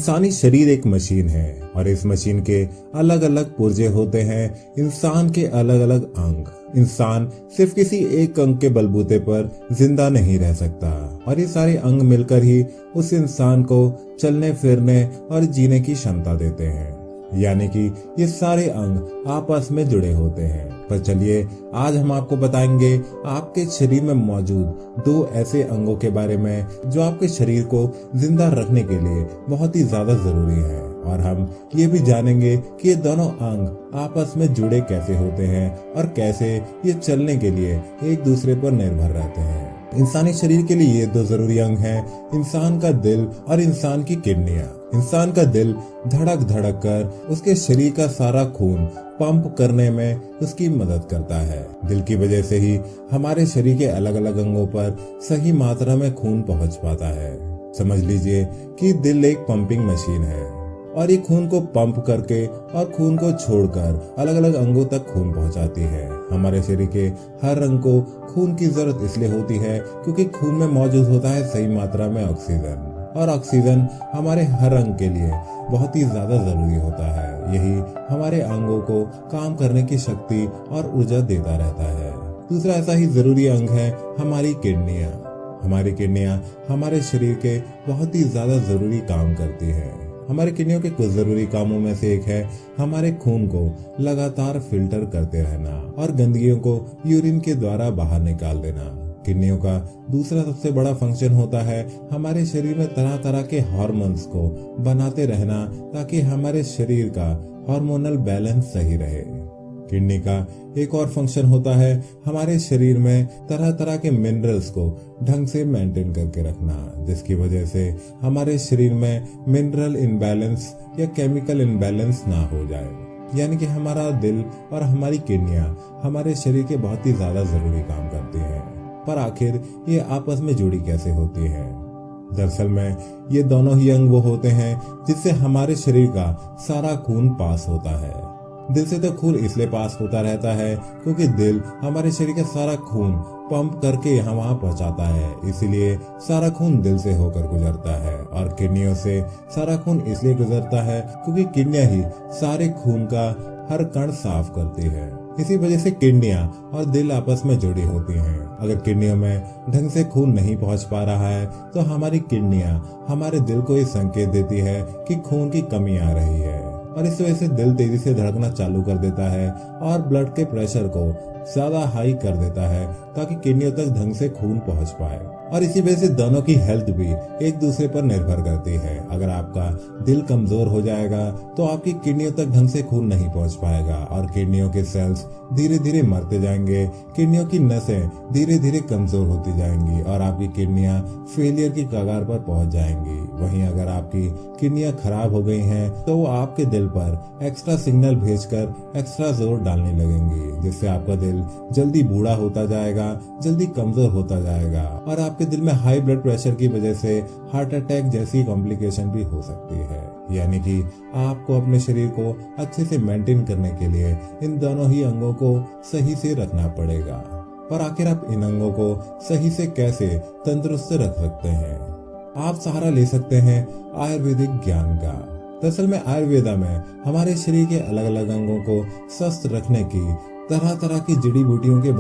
इंसानी शरीर एक मशीन है और इस मशीन के अलग अलग पुर्जे होते हैं। इंसान के अलग अलग अंग। इंसान सिर्फ किसी एक अंग के बलबूते पर जिंदा नहीं रह सकता और ये सारे अंग मिलकर ही उस इंसान को चलने फिरने और जीने की क्षमता देते हैं। यानी कि ये सारे अंग आपस में जुड़े होते हैं। पर चलिए आज हम आपको बताएंगे आपके शरीर में मौजूद दो ऐसे अंगों के बारे में जो आपके शरीर को जिंदा रखने के लिए बहुत ही ज्यादा जरूरी है। और हम ये भी जानेंगे कि ये दोनों अंग आपस में जुड़े कैसे होते हैं और कैसे ये चलने के लिए एक दूसरे पर निर्भर रहते हैं। इंसानी शरीर के लिए ये दो जरूरी अंग हैं, इंसान का दिल और इंसान की किडनियां। इंसान का दिल धड़क धड़क कर उसके शरीर का सारा खून पंप करने में उसकी मदद करता है। दिल की वजह से ही हमारे शरीर के अलग अलग अंगों पर सही मात्रा में खून पहुंच पाता है। समझ लीजिए कि दिल एक पंपिंग मशीन है और ये खून को पंप करके और खून को छोड़कर अलग अलग अंगों तक खून पहुंचाती है। हमारे शरीर के हर अंग को खून की जरूरत इसलिए होती है क्योंकि खून में मौजूद होता है सही मात्रा में ऑक्सीजन, और ऑक्सीजन हमारे हर अंग के लिए बहुत ही ज्यादा जरूरी होता है। यही हमारे अंगों को काम करने की शक्ति और ऊर्जा देता रहता है। दूसरा ऐसा ही जरूरी अंग है हमारी किडनियां। हमारी किडनियां हमारे शरीर के बहुत ही ज्यादा जरूरी काम करती है। हमारे किडनियों के कुछ जरूरी कामों में से एक है हमारे खून को लगातार फिल्टर करते रहना और गंदगियों को यूरिन के द्वारा बाहर निकाल देना। किडनियों का दूसरा सबसे बड़ा फंक्शन होता है हमारे शरीर में तरह तरह के हार्मोन्स को बनाते रहना ताकि हमारे शरीर का हार्मोनल बैलेंस सही रहे। किडनी का एक और फंक्शन होता है हमारे शरीर में तरह तरह के मिनरल्स को ढंग से मेंटेन करके रखना, जिसकी वजह से हमारे शरीर में मिनरल इनबैलेंस या केमिकल इनबैलेंस ना हो जाए। यानी कि हमारा दिल और हमारी किडनियां हमारे शरीर के बहुत ही ज्यादा जरूरी काम करती हैं। पर आखिर ये आपस में जुड़ी कैसे होती है? दरअसल में ये दोनों ही अंग वो होते हैं जिससे हमारे शरीर का सारा खून पास होता है। दिल से तो खून इसलिए पास होता रहता है क्योंकि दिल हमारे शरीर का सारा खून पंप करके यहाँ वहाँ पहुँचाता है, इसीलिए सारा खून दिल से होकर गुजरता है। और किडनियों से सारा खून इसलिए गुजरता है क्योंकि किडनियां ही सारे खून का हर कण साफ करती है। इसी वजह से किडनियां और दिल आपस में जुड़ी होती हैं। अगर किडनियों में ढंग से खून नहीं पहुंच पा रहा है तो हमारी किडनियां हमारे दिल को ये संकेत देती है कि खून की कमी आ रही है, और इस वजह से दिल तेजी से धड़कना चालू कर देता है और ब्लड के प्रेशर को ज्यादा हाई कर देता है ताकि किडनियों तक ढंग से खून पहुंच पाए। और इसी वजह से दोनों की हेल्थ भी एक दूसरे पर निर्भर करती है। अगर आपका दिल कमजोर हो जाएगा तो आपकी किडनियों तक ढंग से खून नहीं पहुंच पाएगा और किडनियों के सेल्स धीरे धीरे मरते जाएंगे, किडनियों की नसें धीरे धीरे कमजोर होती जाएंगी और आपकी किडनियां फेलियर की कगार पर पहुंच जाएंगी। वहीं अगर आपकी किडनियां खराब हो गई हैं तो वो आपके दिल पर एक्स्ट्रा सिग्नल भेजकर एक्स्ट्रा जोर डालने लगेंगी, जिससे आपका दिल जल्दी बूढ़ा होता जाएगा, जल्दी कमजोर होता जाएगा और आपके दिल में हाई ब्लड प्रेशर की वजह से हार्ट अटैक जैसी कॉम्प्लिकेशन भी हो सकती है। यानी कि आपको अपने शरीर को अच्छे से मेंटेन करने के लिए इन दोनों ही अंगों को सही से रखना पड़ेगा। पर आखिर आप इन अंगों को सही से कैसे तंदुरुस्त रख सकते हैं? आप सहारा ले सकते हैं आयुर्वेदिक ज्ञान का। दरअसल में आयुर्वेदा में हमारे शरीर के अलग अलग अंगों को स्वस्थ रखने की तरह तरह की जड़ी बूटियों के